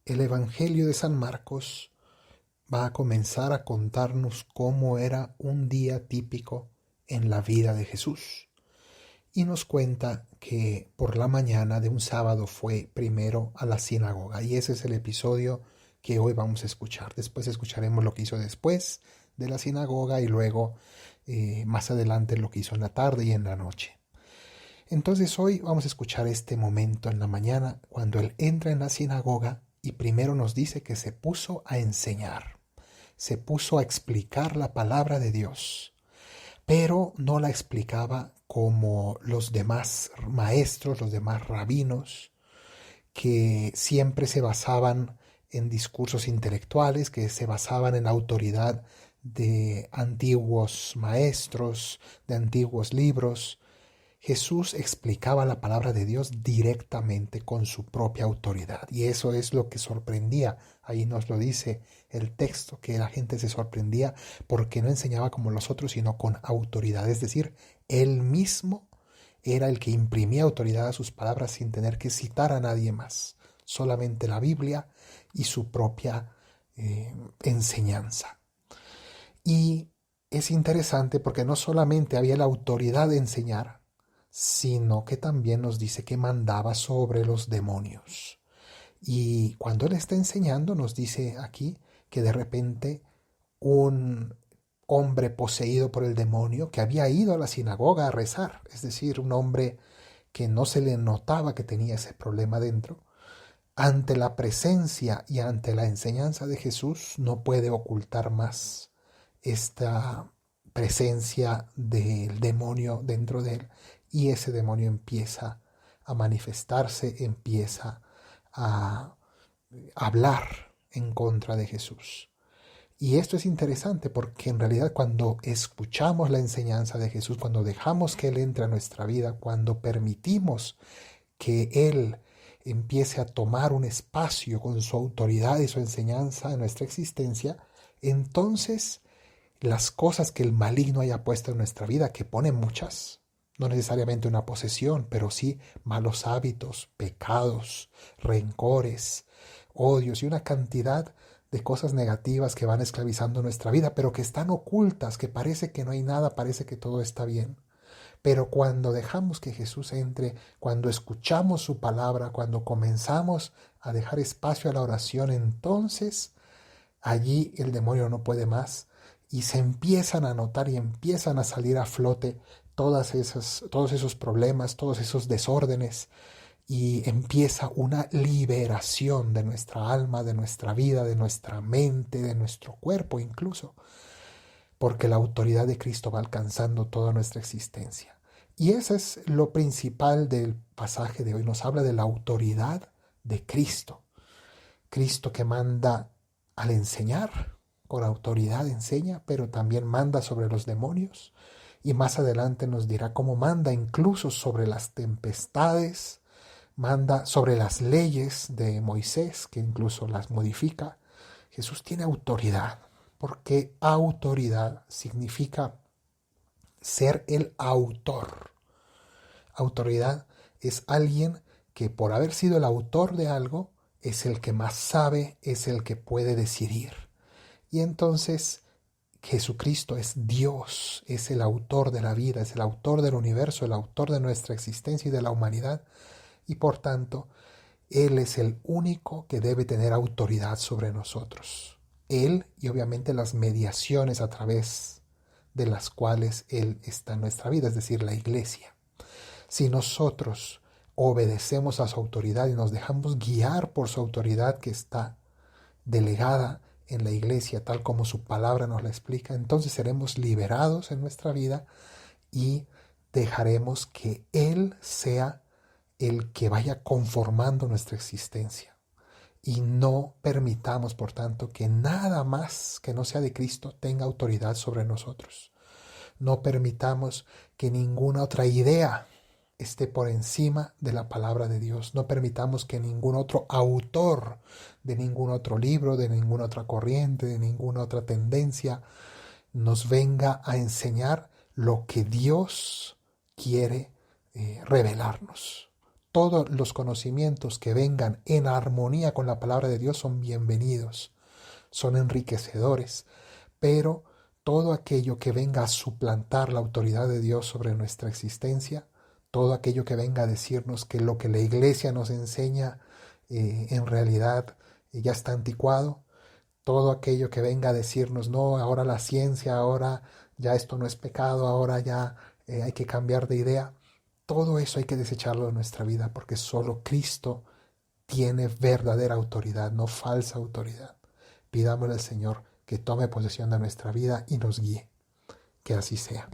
El Evangelio de San Marcos va a comenzar a contarnos cómo era un día típico en la vida de Jesús. Y nos cuenta que por la mañana de un sábado fue primero a la sinagoga. Y ese es el episodio que hoy vamos a escuchar. Después escucharemos lo que hizo después de la sinagoga y luego más adelante lo que hizo en la tarde y en la noche. Entonces hoy vamos a escuchar este momento en la mañana cuando él entra en la sinagoga y primero nos dice que se puso a enseñar, se puso a explicar la palabra de Dios, pero no la explicaba como los demás maestros, los demás rabinos, que siempre se basaban en discursos intelectuales, que se basaban en la autoridad de antiguos maestros, de antiguos libros. Jesús explicaba la palabra de Dios directamente con su propia autoridad. Y eso es lo que sorprendía. Ahí nos lo dice el texto, que la gente se sorprendía porque no enseñaba como los otros, sino con autoridad. Es decir, él mismo era el que imprimía autoridad a sus palabras sin tener que citar a nadie más. Solamente la Biblia y su propia enseñanza. Y es interesante porque no solamente había la autoridad de enseñar, sino que también nos dice que mandaba sobre los demonios. Y cuando él está enseñando, nos dice aquí que de repente un hombre poseído por el demonio que había ido a la sinagoga a rezar, es decir, un hombre que no se le notaba que tenía ese problema dentro, ante la presencia y ante la enseñanza de Jesús no puede ocultar más esta presencia del demonio dentro de él, y ese demonio empieza a manifestarse, empieza a hablar en contra de Jesús. Y esto es interesante porque en realidad cuando escuchamos la enseñanza de Jesús, cuando dejamos que Él entre a nuestra vida, cuando permitimos que Él empiece a tomar un espacio con su autoridad y su enseñanza en nuestra existencia, entonces las cosas que el maligno haya puesto en nuestra vida, que pone muchas, no necesariamente una posesión, pero sí malos hábitos, pecados, rencores, odios y una cantidad de cosas negativas que van esclavizando nuestra vida, pero que están ocultas, que parece que no hay nada, parece que todo está bien. Pero cuando dejamos que Jesús entre, cuando escuchamos su palabra, cuando comenzamos a dejar espacio a la oración, entonces allí el demonio no puede más y se empiezan a notar y empiezan a salir a flote todos esos problemas, todos esos desórdenes, y empieza una liberación de nuestra alma, de nuestra vida, de nuestra mente, de nuestro cuerpo incluso, porque la autoridad de Cristo va alcanzando toda nuestra existencia. Y eso es lo principal del pasaje de hoy. Nos habla de la autoridad de Cristo. Cristo que manda al enseñar, con autoridad enseña, pero también manda sobre los demonios. Y más adelante nos dirá cómo manda incluso sobre las tempestades, manda sobre las leyes de Moisés, que incluso las modifica. Jesús tiene autoridad, porque autoridad significa ser el autor. Autoridad es alguien que por haber sido el autor de algo, es el que más sabe, es el que puede decidir. Y entonces Jesucristo es Dios, es el autor de la vida, es el autor del universo, el autor de nuestra existencia y de la humanidad. Y por tanto, Él es el único que debe tener autoridad sobre nosotros. Él y obviamente las mediaciones a través de las cuales Él está en nuestra vida, es decir, la iglesia. Si nosotros obedecemos a su autoridad y nos dejamos guiar por su autoridad que está delegada en la iglesia, tal como su palabra nos la explica, entonces seremos liberados en nuestra vida y dejaremos que Él sea el que vaya conformando nuestra existencia. Y no permitamos, por tanto, que nada más que no sea de Cristo tenga autoridad sobre nosotros. No permitamos que ninguna otra idea esté por encima de la palabra de Dios. No permitamos que ningún otro autor de ningún otro libro, de ninguna otra corriente, de ninguna otra tendencia nos venga a enseñar lo que Dios quiere revelarnos. Todos los conocimientos que vengan en armonía con la palabra de Dios son bienvenidos, son enriquecedores, pero todo aquello que venga a suplantar la autoridad de Dios sobre nuestra existencia, todo aquello que venga a decirnos que lo que la iglesia nos enseña en realidad ya está anticuado, todo aquello que venga a decirnos, no, ahora la ciencia, ahora ya esto no es pecado, ahora ya hay que cambiar de idea, todo eso hay que desecharlo de nuestra vida porque solo Cristo tiene verdadera autoridad, no falsa autoridad. Pidámosle al Señor que tome posesión de nuestra vida y nos guíe. Que así sea.